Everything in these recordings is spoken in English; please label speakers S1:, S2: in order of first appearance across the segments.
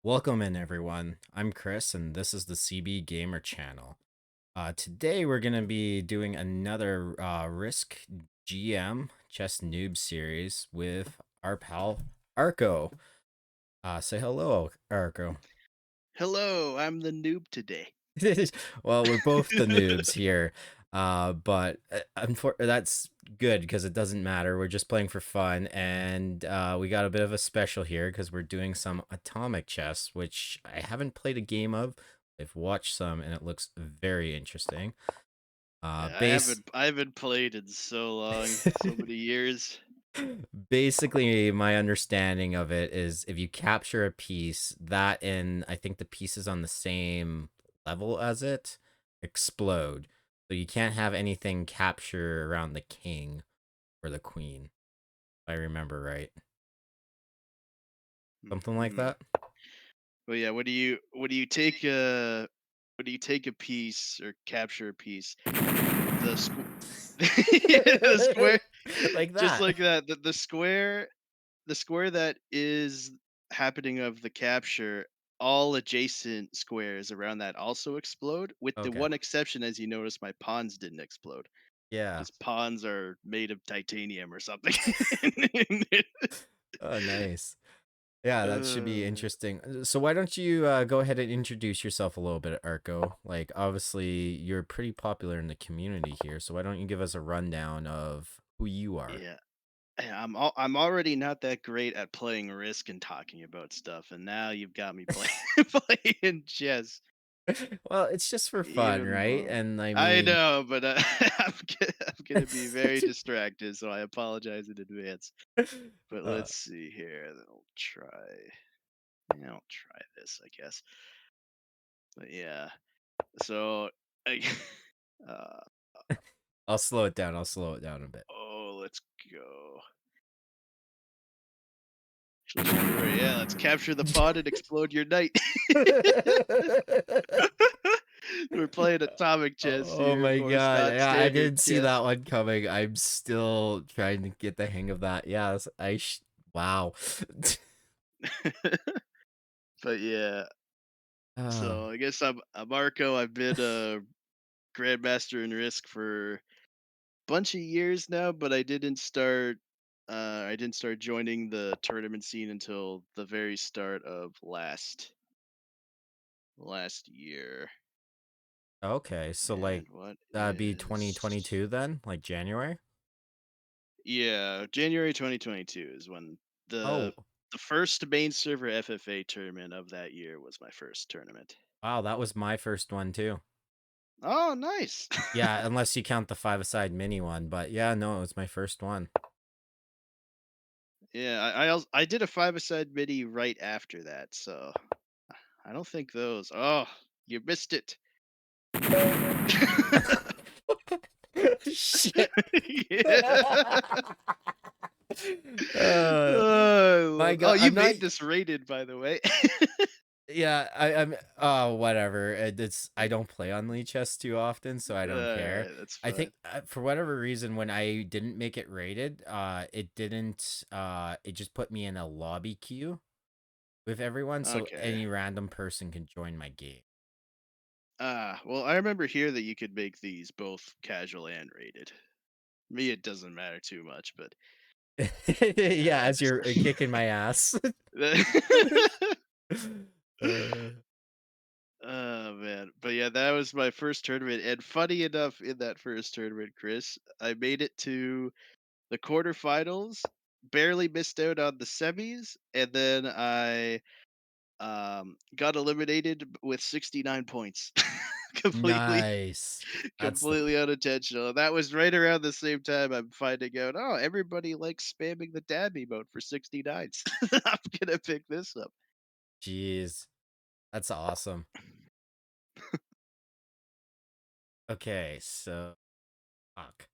S1: Welcome in, everyone. I'm Chris, and this is the CB Gamer channel. Today, we're going to be doing another Risk GM Chess Noob series with our pal Arco. Say hello, Arco.
S2: Hello, I'm the noob today.
S1: Well, we're both the noobs here, but that's good because it doesn't matter. We're just playing for fun, and we got a bit of a special here because we're doing some atomic chess, which I haven't played a game of. I've watched some, and it looks very interesting.
S2: Yeah, I
S1: Base
S2: haven't I haven't played in so long, so many years.
S1: Basically, my understanding of it is if you capture a piece, that and I think the pieces on the same level as it explode. So you can't have anything capture around the king or the queen, if I remember right. Something like
S2: Hmm.
S1: that?
S2: But yeah, when you take a piece or capture a piece, the the square,
S1: Like
S2: just
S1: that.
S2: like that, the square that is happening of the capture, all adjacent squares around that also explode, with the
S1: Okay.
S2: one exception, as you notice, my pawns didn't explode.
S1: Yeah.
S2: Because pawns are made of titanium or something.
S1: Oh, nice. Yeah, that should be
S2: Uh,
S1: interesting. So why don't you go ahead and introduce yourself a little bit, Arco? Like, obviously, you're pretty popular in the community here, so why don't you give us a rundown of who you are?
S2: yeah, I'm already not that great at playing Risk and talking about stuff, and now you've got me playing playing chess
S1: Well, it's just for fun,
S2: even
S1: right?
S2: more.
S1: And I
S2: I
S1: mean,
S2: know, but I'm gonna be very distracted, so I apologize in advance. But
S1: uh,
S2: let's see here. I'll try. Yeah, I'll try this, I guess. But yeah, so I, uh,
S1: I'll slow it down. I'll slow it down a bit.
S2: let's go. Sure, yeah, let's capture the pod and explode your knight. We're playing atomic chess
S1: Oh
S2: here, of
S1: my
S2: course,
S1: god.
S2: not
S1: Yeah, I
S2: standard
S1: didn't see that
S2: chess.
S1: one coming. I'm still trying to get the hang of that. Yes, wow.
S2: But yeah,
S1: Uh,
S2: so I guess I'm Arco. I've been a grandmaster in Risk for a bunch of years now, but I didn't start joining the tournament scene until the very start of last year.
S1: okay, so like
S2: And what
S1: that'd be
S2: is
S1: 2022 then, like January?
S2: Yeah, January 2022 is when the
S1: Oh,
S2: the first main server FFA tournament of that year was my first tournament.
S1: wow, that was my first one too.
S2: Oh, nice.
S1: Yeah, unless you count the five-a-side mini one, but yeah, no, it was my first one.
S2: Yeah, I did a five-a-side mini right after that, so I don't think those. Oh, you missed it.
S1: Shit.
S2: Yeah.
S1: uh, my
S2: Oh,
S1: god,
S2: you
S1: I'm not.
S2: made this rated, by the way.
S1: Yeah, I'm. Whatever. It's I don't play on Lee chess too often, so I don't care.
S2: Alright, that's
S1: I think
S2: fine.
S1: for whatever reason, when I didn't make it rated, it didn't. It just put me in a lobby queue with everyone, so
S2: Okay.
S1: any random person can join my game.
S2: Well, I remember here that you could make these both casual and rated. Me, it doesn't matter too much, but
S1: Yeah, as
S2: just
S1: you're kicking my ass. uh,
S2: oh man, but yeah, that was my first tournament, and funny enough, in that first tournament, Chris, I made it to the quarterfinals, barely missed out on the semis, and then I got eliminated with 69 points. completely
S1: nice. That's the
S2: completely unintentional. That was right around the same time I'm finding out, oh, everybody likes spamming the dab emote for 69s. I'm gonna pick this up.
S1: jeez. That's awesome. Okay, so fuck.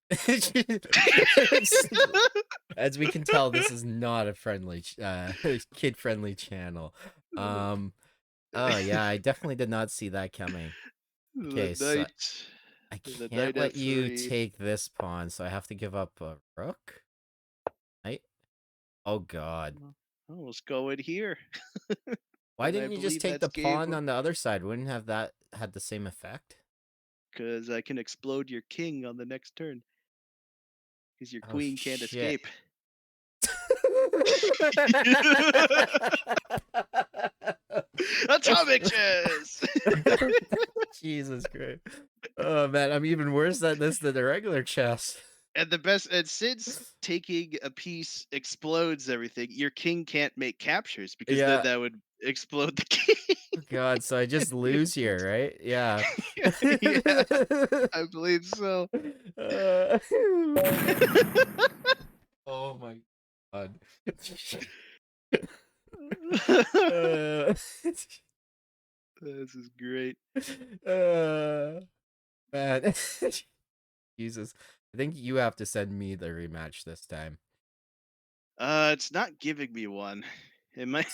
S1: As we can tell, this is not a friendly, kid-friendly channel. Um, oh yeah, I definitely did not see that coming.
S2: the
S1: Okay, so
S2: knight
S1: I
S2: the
S1: can't
S2: knight
S1: let you
S2: f3.
S1: take this pawn, so I have to give up a rook. Right? Oh God.
S2: Oh, let's go in here.
S1: Why
S2: and I
S1: didn't you just
S2: believe
S1: take
S2: that's
S1: the
S2: game
S1: pawn on the other side? Wouldn't have that had the same effect?
S2: because I can explode your king on the next turn because your
S1: Oh
S2: queen can't
S1: shit.
S2: escape. Atomic chess.
S1: Jesus Christ. Oh man, I'm even worse at this than the regular chess.
S2: And the best, and since taking a piece explodes everything, your king can't make captures because then
S1: Yeah.
S2: that would explode the king.
S1: Oh God, so I just lose here, right? Yeah.
S2: Yeah, I believe so.
S1: Uh, oh my God. Uh,
S2: This is great.
S1: uh, man. Jesus. I think you have to send me the rematch this time.
S2: It's not giving me one. It might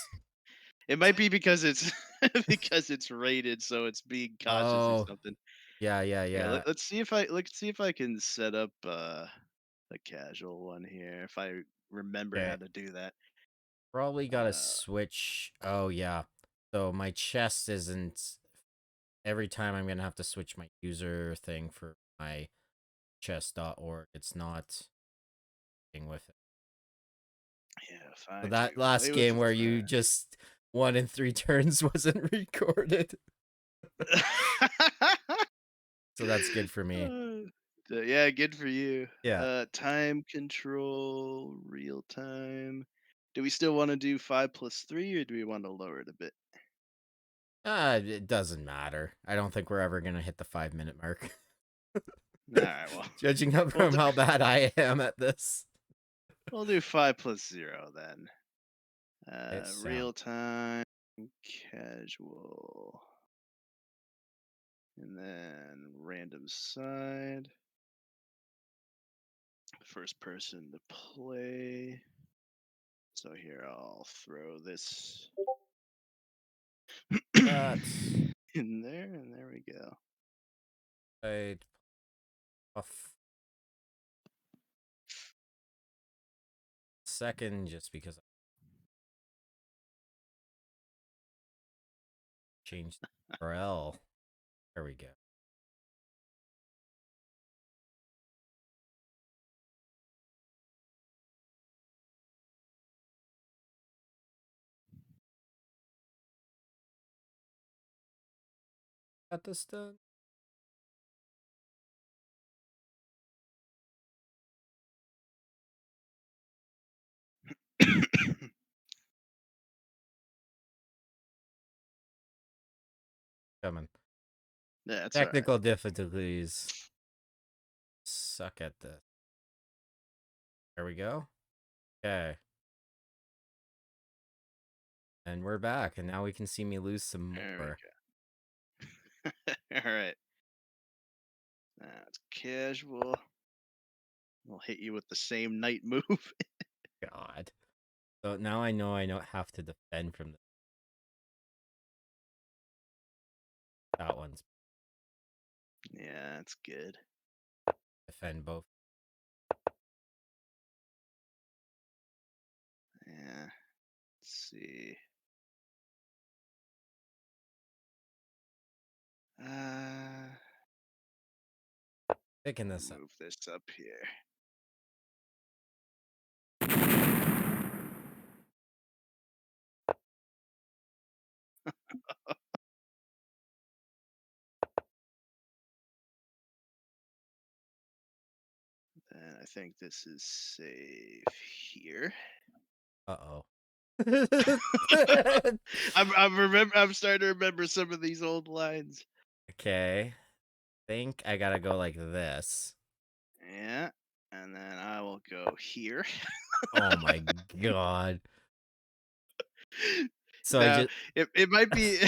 S2: it might be because it's because it's rated, so it's being cautious or
S1: Oh,
S2: something.
S1: yeah, yeah,
S2: Here,
S1: yeah.
S2: let's see if I can set up a casual one here if I remember how
S1: Okay.
S2: to do that.
S1: Probably gotta
S2: Uh,
S1: switch. Oh, yeah. So my chest isn't. Every time I'm gonna have to switch my user thing for my chess.org. It's not thing with it.
S2: yeah, if
S1: So
S2: I
S1: that
S2: do
S1: last
S2: play with
S1: game where you
S2: friends.
S1: just won in 3 turns wasn't recorded. So that's good for me.
S2: Uh, yeah, good for you.
S1: Yeah.
S2: Time control, real time. Do we still want to do 5 plus 3, or do we want to lower it a bit?
S1: It doesn't matter. I don't think we're ever gonna hit the 5 minute mark.
S2: All right, well,
S1: Judging up
S2: we'll
S1: from
S2: do,
S1: how bad I am at this.
S2: we'll do 5 plus 0 then.
S1: It sounds
S2: Real time, casual, and then random side. First person to play. So here I'll throw this
S1: that.
S2: in there, and there we go.
S1: I off second just because I changed the URL. There we go. Got this done. Coming.
S2: That's all right.
S1: Technical difficulties. Suck at this. There we go. Okay. And we're back, and now we can see me lose some
S2: There we
S1: more.
S2: go. All right. Now it's casual. I'll hit you with the same knight move.
S1: God. So now I don't have to defend from that one's
S2: Yeah, that's good.
S1: defend both.
S2: Yeah. Let's see. Uh,
S1: Picking
S2: I'll
S1: this up.
S2: move this up here. And I think this is safe here.
S1: Uh-oh.
S2: I'm starting to remember some of these old lines.
S1: Okay. Think I gotta go like this.
S2: Yeah. And then I will go here.
S1: Oh my god. So I
S2: Now,
S1: just
S2: it might be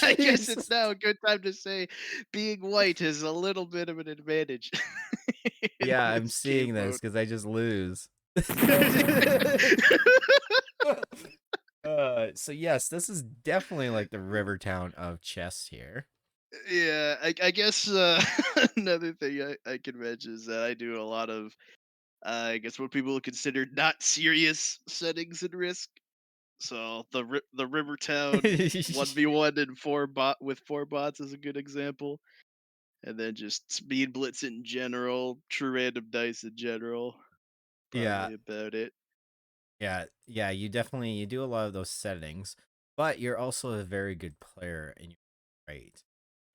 S2: I guess it's
S1: Jesus.
S2: now a good time to say being white is a little bit of an advantage in
S1: Yeah, I'm
S2: this game
S1: seeing this
S2: mode.
S1: because I just lose. So yes, this is definitely like the Rivertown of chess here.
S2: Yeah, I guess, another thing I can mention is that I do a lot of, I guess what people would consider not serious settings and risk. So the Rivertown 1v1 and 4 bots is a good example. And then just speed blitz in general, true random dice in general.
S1: Yeah,
S2: Probably about it.
S1: yeah, you do a lot of those settings, but you're also a very good player and you're great,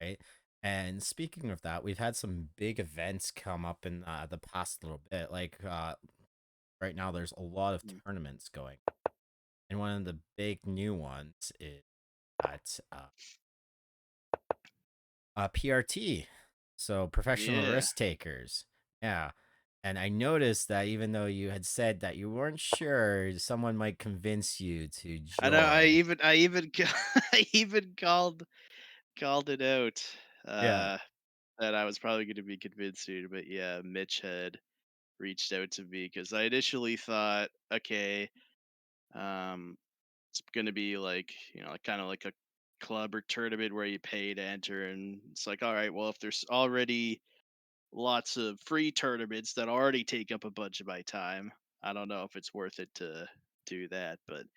S1: right? And speaking of that, we've had some big events come up in the past little bit. Like right now, there's a lot of
S2: Mm.
S1: tournaments going, and one of the big new ones is at PRT, so professional
S2: Yeah.
S1: risk takers. Yeah. And I noticed that even though you had said that you weren't sure, someone might convince you to
S2: I know
S1: join.
S2: I even I even called it out,
S1: Yeah.
S2: that I was probably gonna be convinced soon, but yeah, Mitch had reached out to me because I initially thought, okay, um, it's gonna be like, kinda like a club or tournament where you pay to enter, and it's like, alright, well, if there's already lots of free tournaments that already take up a bunch of my time, I don't know if it's worth it to do that, but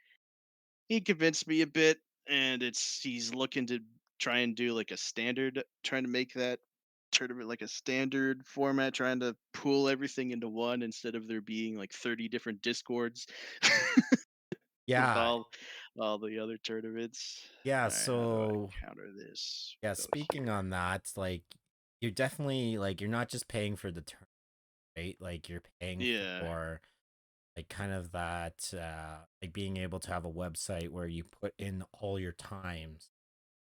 S2: he convinced me a bit, and he's looking to try and do like a standard, trying to make that tournament like a standard format, trying to pool everything into one instead of there being like 30 different discords with
S1: Yeah.
S2: all the other tournaments.
S1: Yeah.
S2: All right, how do
S1: So,
S2: I counter this?
S1: yeah,
S2: Go
S1: speaking
S2: here.
S1: on that, like, you're definitely, like, you're not just paying for the turn, right? Like, you're paying
S2: Yeah.
S1: for, like, kind of that, like, being able to have a website where you put in all your times,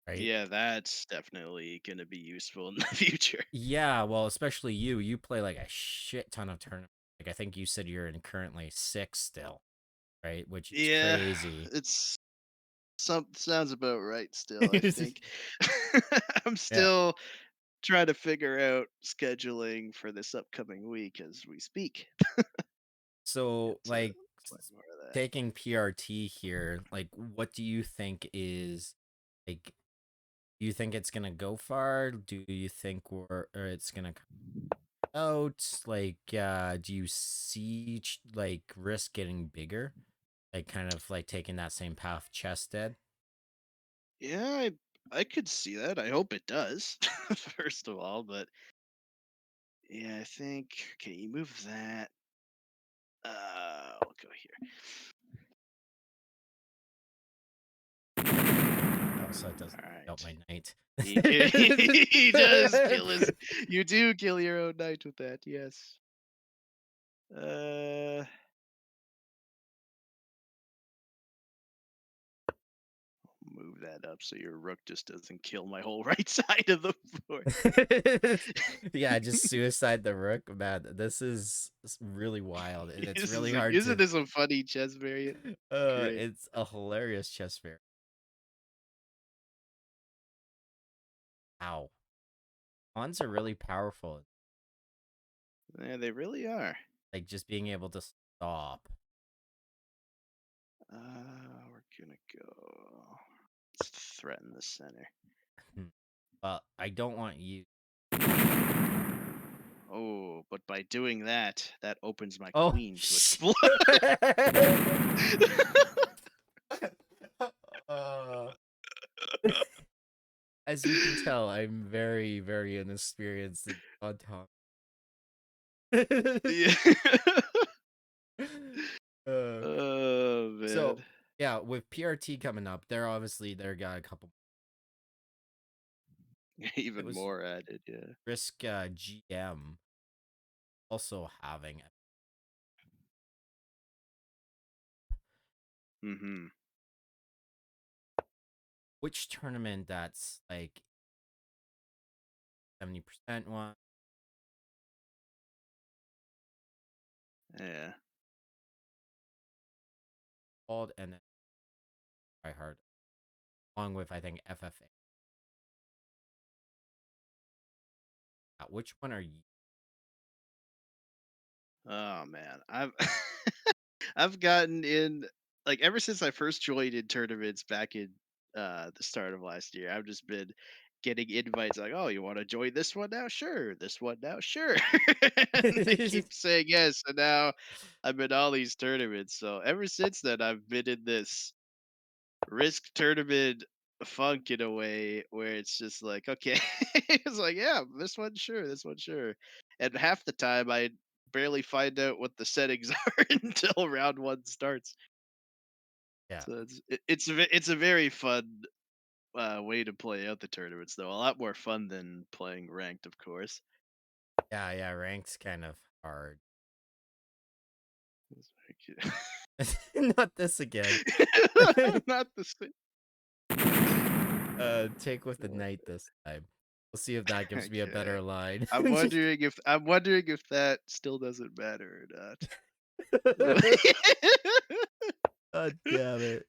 S1: right?
S2: Yeah, that's definitely gonna be useful in the future.
S1: Yeah, well, especially you play like a shit ton of tournaments. Like I think you said you're in currently 6 still, right? Which is
S2: Yeah,
S1: crazy.
S2: it's sounds about right still, I think. I'm
S1: Yeah.
S2: still trying to figure out scheduling for this upcoming week as we speak. Get
S1: So,
S2: to
S1: like
S2: play more of that.
S1: taking PRT here, like what do you think is like do you think it's going to go far? Do you think or it's going to come out? Like do you see like risk getting bigger? Like kind of like taking that same path chess did?
S2: Yeah, I could see that. I hope it does. First of all, but yeah, I think okay, you move that. I'll go here.
S1: Oh, so it doesn't
S2: All
S1: help
S2: right.
S1: my knight.
S2: He does kill his. You do kill your own knight with that. Yes. Uh, Move that up so your rook just doesn't kill my whole right side of the board.
S1: Yeah, just suicide the rook. Man, this is really wild, and it's really hard
S2: Isn't
S1: to.
S2: this a funny chess variant? Great.
S1: It's a hilarious chess fair. Wow, pawns are really powerful.
S2: Yeah, they really are.
S1: Like just being able to stop.
S2: We're gonna go. Let's threaten the center.
S1: Well, I don't want you.
S2: Oh, but by doing that, that opens my
S1: Oh,
S2: queen to explode.
S1: uh, as you can tell, I'm very, very inexperienced on top.
S2: Yeah.
S1: uh,
S2: Oh
S1: so
S2: man,
S1: yeah, with PRT coming up, they're got a couple. It
S2: even
S1: was
S2: more added. Yeah.
S1: Risk GM also having it.
S2: Mm-hmm.
S1: Which tournament that's like 70% one
S2: Yeah.
S1: called and then try hard along with I think FFA. Which one are you?
S2: Oh man, I've I've gotten in like ever since I first joined in tournaments back in the start of last year. I've just been getting invites like, "Oh, you want to join this one now? Sure. This one now? Sure." And I keep saying yes, and now I'm in all these tournaments. So ever since then, I've been in this. Risk tournament funk in a way where it's just like, okay, it's like, yeah, this one, sure. And half the time, I barely find out what the settings are until round one starts.
S1: Yeah.
S2: So it's a very fun way to play out the tournaments, though. A lot more fun than playing ranked, of course.
S1: Yeah, yeah, rank's kind of hard.
S2: It's very cute.
S1: Not this again.
S2: Not the same.
S1: Take with the knight this time. We'll see if that gives me a better
S2: Okay.
S1: line.
S2: I'm wondering if that still doesn't matter or not.
S1: God damn it.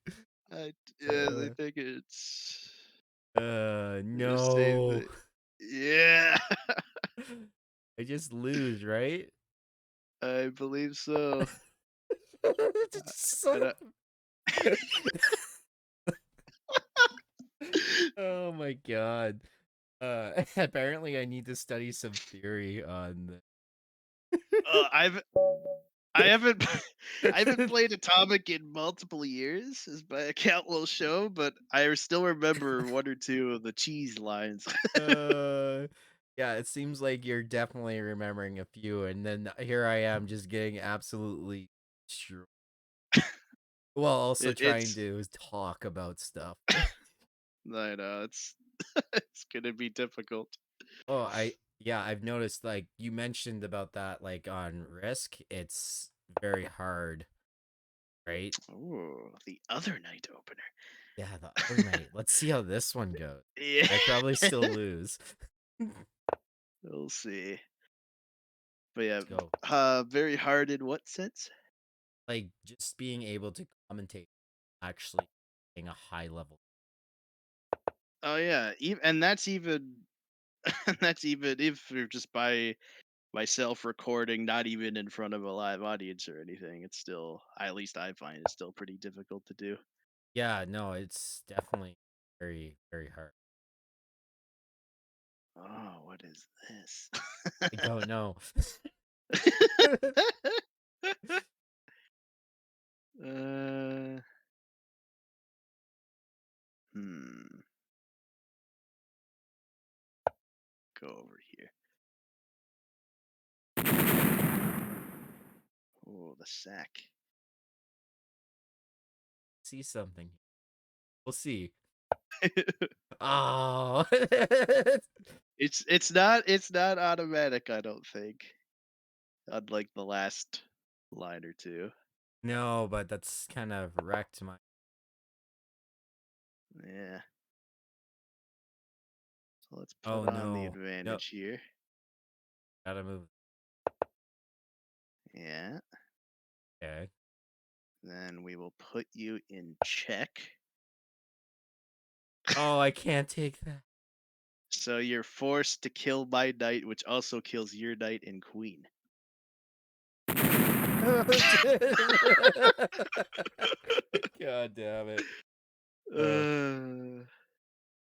S2: Yeah, I
S1: Uh,
S2: think it's just say
S1: no.
S2: that. Yeah,
S1: I just lose, right?
S2: I believe so.
S1: Son
S2: And
S1: oh my god. Apparently I need to study some theory on
S2: I've I haven't I haven't played Atomic in multiple years, as my account will show, but I still remember one or two of the cheese lines.
S1: uh yeah, it seems like you're definitely remembering a few, and then here I am just getting absolutely destroyed. While also trying
S2: It's
S1: to talk about stuff.
S2: I know it's it's gonna be difficult.
S1: Oh, yeah, I've noticed like you mentioned about that like on Risk, it's very hard, right?
S2: Oh, the other night opener.
S1: Yeah, the other night. Let's see how this one goes.
S2: Yeah,
S1: I probably still lose.
S2: we'll see. But yeah,
S1: Let's go.
S2: very hard in what sense?
S1: Like just being able to commentate actually being a high level.
S2: Oh yeah, and that's even that's even if you're just by myself recording, not even in front of a live audience or anything. It's still, at least I find it's still pretty difficult to do.
S1: Yeah, no, it's definitely very, very hard.
S2: Oh, what is this?
S1: I don't know.
S2: uh, hmm. Go over here. Oh, the sack.
S1: See something. We'll see. Oh.
S2: It's not automatic. I don't think. Unlike the last line or two.
S1: No, but that's kind of wrecked my.
S2: Yeah. So let's put
S1: Oh
S2: on the
S1: no. No,
S2: advantage here.
S1: gotta move.
S2: Yeah.
S1: Okay.
S2: Then we will put you in check.
S1: Oh, I can't take that.
S2: So you're forced to kill my knight, which also kills your knight and queen.
S1: God damn it. Uh,
S2: Uh,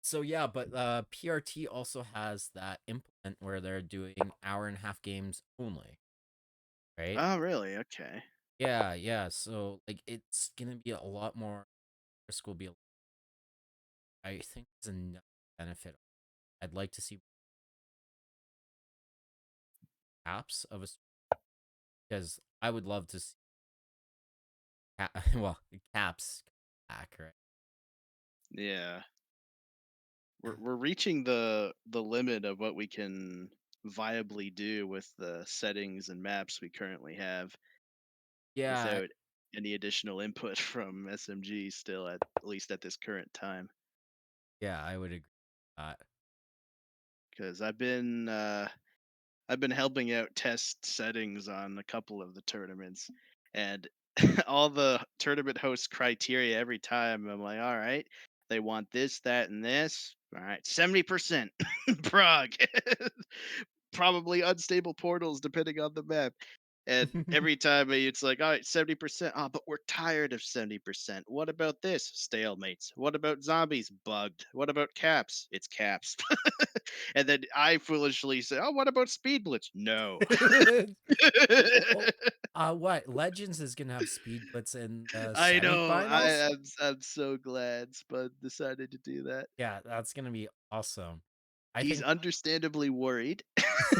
S1: so yeah, but PRT also has that implement where they're doing hour-and-a-half games only, right?
S2: oh, really? Okay.
S1: Yeah, yeah. So like it's gonna be a lot more risk will be I think it's another benefit. I'd like to see apps of a because I would love to see well caps back, right?
S2: Yeah. We're reaching the limit of what we can viably do with the settings and maps we currently have
S1: Yeah,
S2: without any additional input from SMG still at least at this current time.
S1: yeah, I would agree. Uh,
S2: Because I've been helping out test settings on a couple of the tournaments, and all the tournament host criteria every time. I'm like, all right, they want this, that, and this. All right, 70% Prague, probably unstable portals depending on the map. And every time it's like, all right, 70%. Oh, but we're tired of 70%. What about this? Stalemates. What about zombies? Bugged. What about caps? It's caps. And then I foolishly say, oh, what about speed blitz? No.
S1: Well, what Legends is gonna have Speed Blitz in the
S2: I know.
S1: semifinals?
S2: I'm so glad Spud decided to do that.
S1: Yeah, that's gonna be awesome. I
S2: He's
S1: think
S2: understandably worried.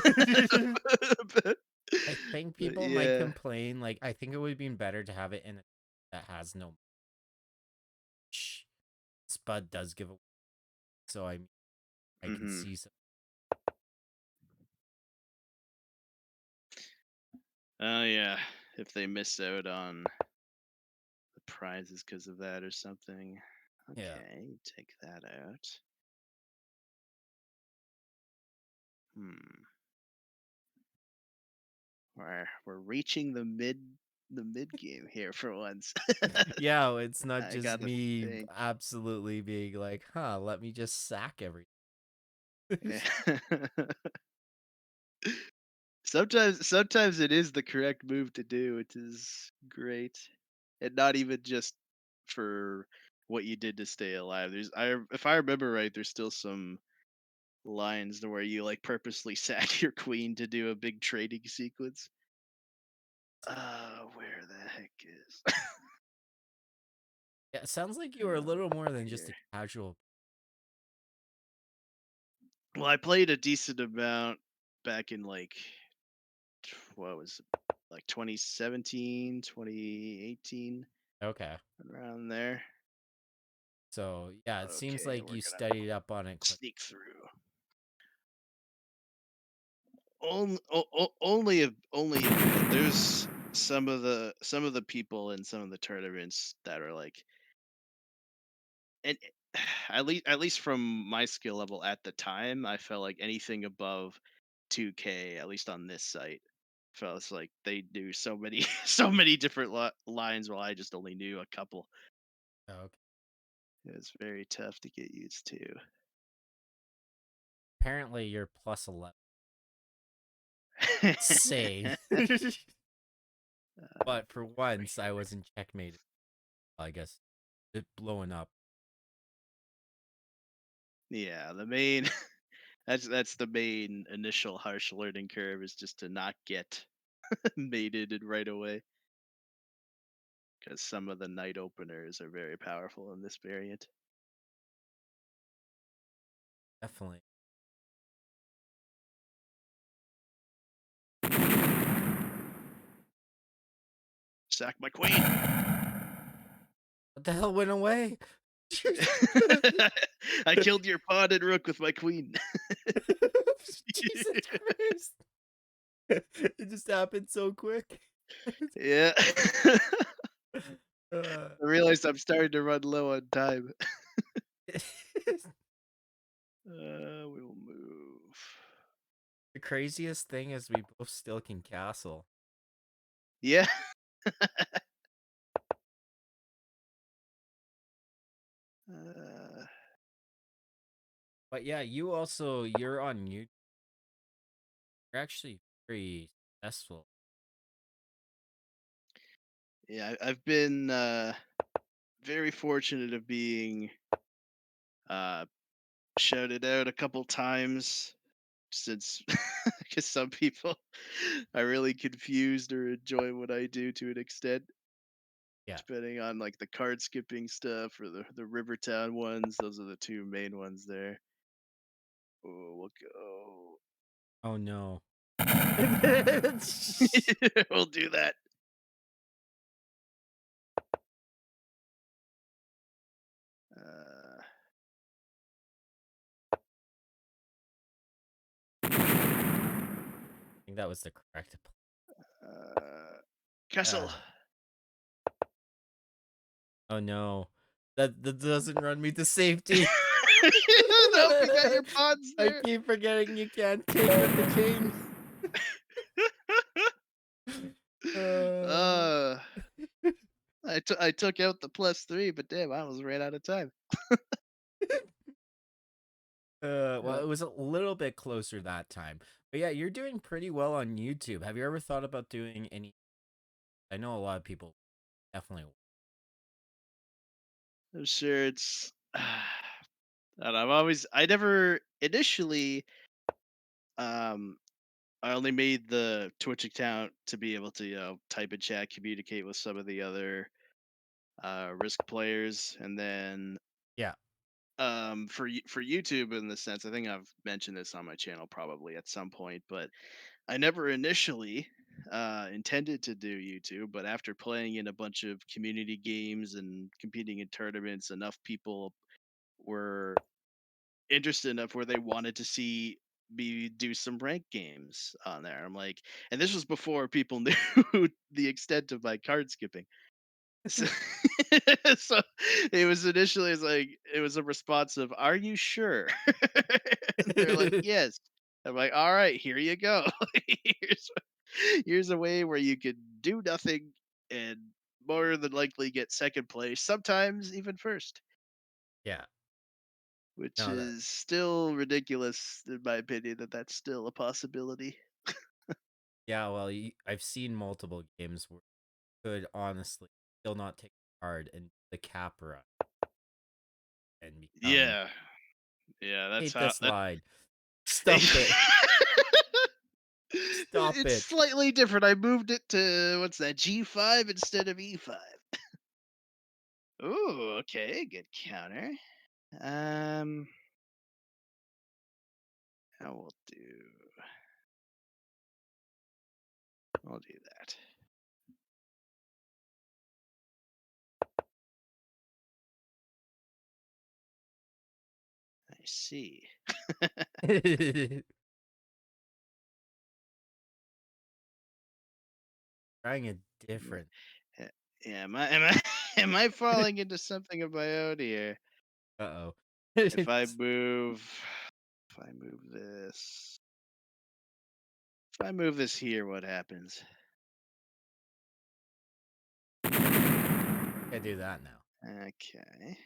S2: but,
S1: I think
S2: but
S1: people might
S2: yeah.
S1: complain, like, I think it would have been better to have it in a that has no sh Spud does give a so I can
S2: Hmm.
S1: see some.
S2: Oh yeah. If they miss out on the prizes because of that or something.
S1: Yeah.
S2: Okay, take that out. Hmm. We're reaching the mid game here for once.
S1: Yeah, it's not
S2: I
S1: just
S2: gotta
S1: me
S2: think.
S1: absolutely being like, "Huh, let me just sack everything."
S2: Yeah. Sometimes it is the correct move to do, which is great. And not even just for what you did to stay alive. If I remember right, there's still some lines to where you like purposely sack your queen to do a big trading sequence. Where the heck is
S1: Yeah, it sounds like you were a little more than just
S2: here?
S1: a casual.
S2: Well, I played a decent amount back in like what was it, like 2017, 2018,
S1: Okay.
S2: around there.
S1: So, yeah, it seems
S2: Okay,
S1: like
S2: we're
S1: you
S2: gonna
S1: studied up on it quick.
S2: sneak through. Only a bit. There's some of the people in some of the tournaments that are like, and at least from my skill level at the time, I felt like anything above 2K, at least on this site, felt like they knew so many so many different lines, while I just only knew a couple.
S1: Okay.
S2: It was very tough to get used to.
S1: Apparently, you're plus 11. Insane. But for
S2: Over
S1: once, I
S2: here.
S1: wasn't checkmated. I guess it blowing up.
S2: Yeah, the main that's the main initial harsh learning curve, is just to not get mated and right away, because some of the night openers are very powerful in this variant.
S1: Definitely.
S2: Sack my queen.
S1: What the hell went away?
S2: I killed your pawn and rook with my queen.
S1: Jesus Christ. It just happened so quick.
S2: Yeah.
S1: uh,
S2: I realized I'm starting to run low on time. We will move.
S1: the craziest thing is we both still can castle.
S2: Yeah. Uh,
S1: But yeah, you're on YouTube. You're actually very successful.
S2: yeah, I've been very fortunate of being uh, shouted out a couple times, since because some people are really confused or enjoy what I do to an extent,
S1: Yeah.
S2: depending on like the card skipping stuff or the rivertown ones. Those are the two main ones there. Oh, we'll go.
S1: Oh no.
S2: We'll do that. Uh,
S1: I think that was the correct.
S2: uh, Castle.
S1: Oh no. That doesn't run me to safety.
S2: Nope, you got your pods
S1: I
S2: there.
S1: keep forgetting you can't take with the king. Uh,
S2: uh, I took out the +3, but damn, I almost ran out of time.
S1: Well, it was a little bit closer that time. But yeah, you're doing pretty well on YouTube. Have you ever thought about doing any? I know a lot of people definitely.
S2: I'm sure it's. And I never initially, um, I only made the Twitch account to be able to, type in chat, communicate with some of the other Risk players, and then
S1: Yeah.
S2: for YouTube in the sense, I think I've mentioned this on my channel probably at some point, but I never initially intended to do YouTube, but after playing in a bunch of community games and competing in tournaments, enough people were interested enough where they wanted to see me do some rank games on there. I'm like, and this was before people knew the extent of my card skipping. So, so it was initially it's like it was a response of "Are you sure?" And they're like, "Yes." I'm like, "All right, here you go. here's here's a way where you could do nothing and more than likely get second place, sometimes even first."
S1: Yeah.
S2: Which
S1: No, that.
S2: is still ridiculous in my opinion that that's still a possibility.
S1: Yeah. Well, I've seen multiple games where you could honestly still not take the card and the cap run and become
S2: Yeah, yeah, that's
S1: hate
S2: how
S1: this
S2: that.
S1: line. Stop it. Stop
S2: It's
S1: it.
S2: slightly different. I moved it to what's that, G5 instead of E5. Ooh, okay, good counter. Um, I will do. I'll do that. I see.
S1: Trying a
S2: Am
S1: different.
S2: eh, yeah, am I am I falling into something of my own here?
S1: Uh
S2: If I
S1: oh.
S2: move, if I move this, if I move this here, what happens?
S1: I do that now.
S2: Okay.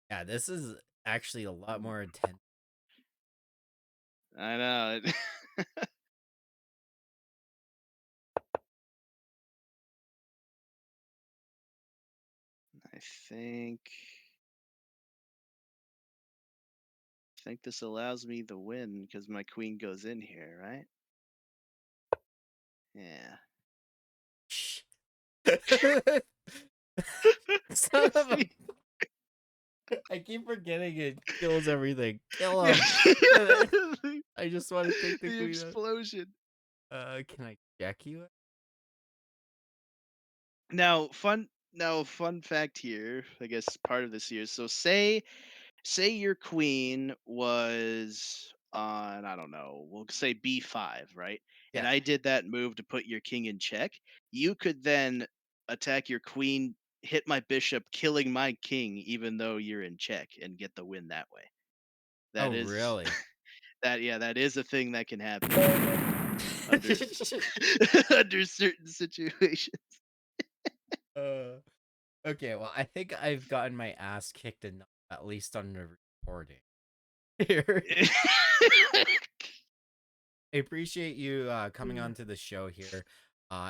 S1: Yeah, this is actually a lot more intense.
S2: I know. I think this allows me the win because my queen goes in here, right? Yeah.
S1: Shh. Son of a.
S2: the,
S1: I keep forgetting it kills everything. Kill him.
S2: the
S1: I just want to take the
S2: the
S1: queen out.
S2: explosion.
S1: Can I jack you?
S2: Now, fun fact here, I guess part of this here. So say your queen was on, I don't know, we'll say B5, right? And
S1: Yeah.
S2: I did that move to put your king in check. You could then attack your queen, hit my bishop, killing my king, even though you're in check, and get the win that way.
S1: Oh,
S2: That is
S1: really?
S2: yeah, that is a thing that can happen under under certain situations.
S1: uh, okay, well, I think I've gotten my ass kicked enough, at least on the recording here. I appreciate you coming on to the show here.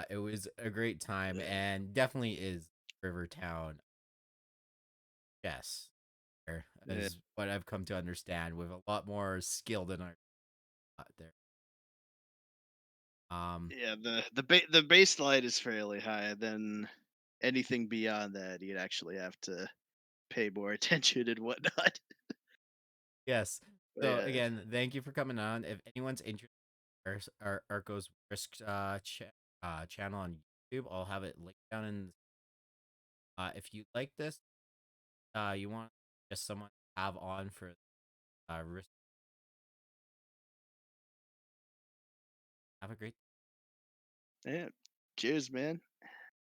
S1: It was a great time and definitely is Rivertown. Yes,
S2: Yeah,
S1: is what I've come to understand with a lot more skill than I thought there. Um,
S2: yeah, the baseline is fairly high. Then anything beyond that, you'd actually have to pay more attention and whatnot.
S1: yes.
S2: But
S1: So
S2: yeah,
S1: again, thank you for coming on. If anyone's interested in Arco's Risk channel on YouTube, I'll have it linked down in. If you like this, you want just someone to have on for Risk, have a great
S2: yeah. Cheers, man.